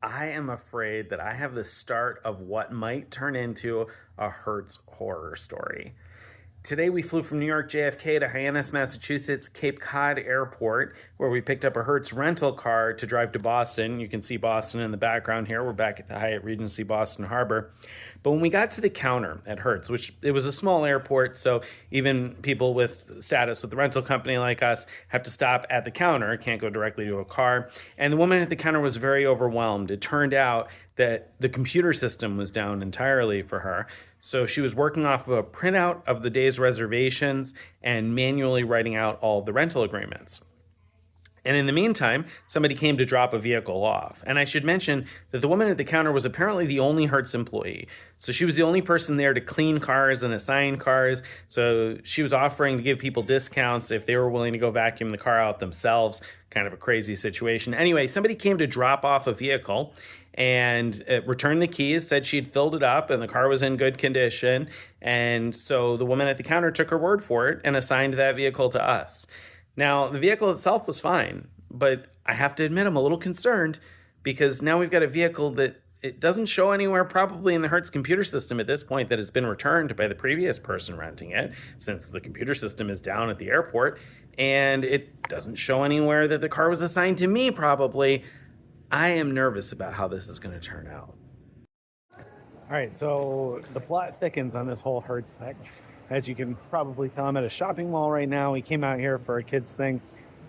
I am afraid that I have the start of what might turn into a Hertz horror story. Today we flew from New York JFK to Hyannis, Massachusetts, Cape Cod Airport, where we picked up a Hertz rental car to drive to Boston. You can see Boston in the background here. We're back at the Hyatt Regency Boston Harbor. But when we got to the counter at Hertz, which it was a small airport, so even people with status with the rental company like us have to stop at the counter, can't go directly to a car. And the woman at the counter was very overwhelmed. It turned out that the computer system was down entirely for her. So she was working off of a printout of the day's reservations and manually writing out all of the rental agreements. And in the meantime, somebody came to drop a vehicle off. And I should mention that the woman at the counter was apparently the only Hertz employee. So she was the only person there to clean cars and assign cars. So she was offering to give people discounts if they were willing to go vacuum the car out themselves. Kind of a crazy situation. Anyway, somebody came to drop off a vehicle and returned the keys, said she'd filled it up and the car was in good condition. And so the woman at the counter took her word for it and assigned that vehicle to us. Now, the vehicle itself was fine, but I have to admit I'm a little concerned because now we've got a vehicle that it doesn't show anywhere probably in the Hertz computer system at this point that has been returned by the previous person renting it, since the computer system is down at the airport, and it doesn't show anywhere that the car was assigned to me probably. I am nervous about how this is going to turn out. All right, so the plot thickens on this whole Hertz thing. As you can probably tell, I'm at a shopping mall right now. We came out here for a kids thing.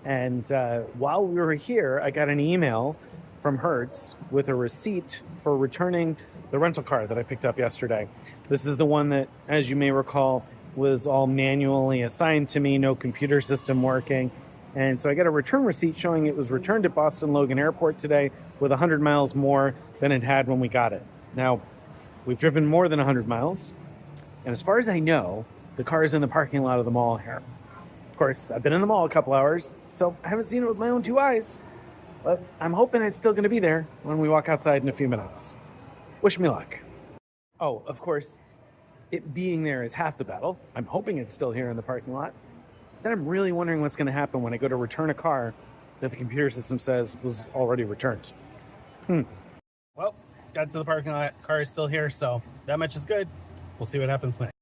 And while we were here, I got an email from Hertz with a receipt for returning the rental car that I picked up yesterday. This is the one that, as you may recall, was all manually assigned to me, no computer system working. And so I got a return receipt showing it was returned at Boston Logan Airport today with 100 miles more than it had when we got it. Now, we've driven more than 100 miles. And as far as I know, the car is in the parking lot of the mall here. Of course, I've been in the mall a couple hours, so I haven't seen it with my own two eyes. But I'm hoping it's still going to be there when we walk outside in a few minutes. Wish me luck. Oh, of course, it being there is half the battle. I'm hoping it's still here in the parking lot. Then I'm really wondering what's going to happen when I go to return a car that the computer system says was already returned. Well, got to the parking lot. Car is still here, so that much is good. We'll see what happens next.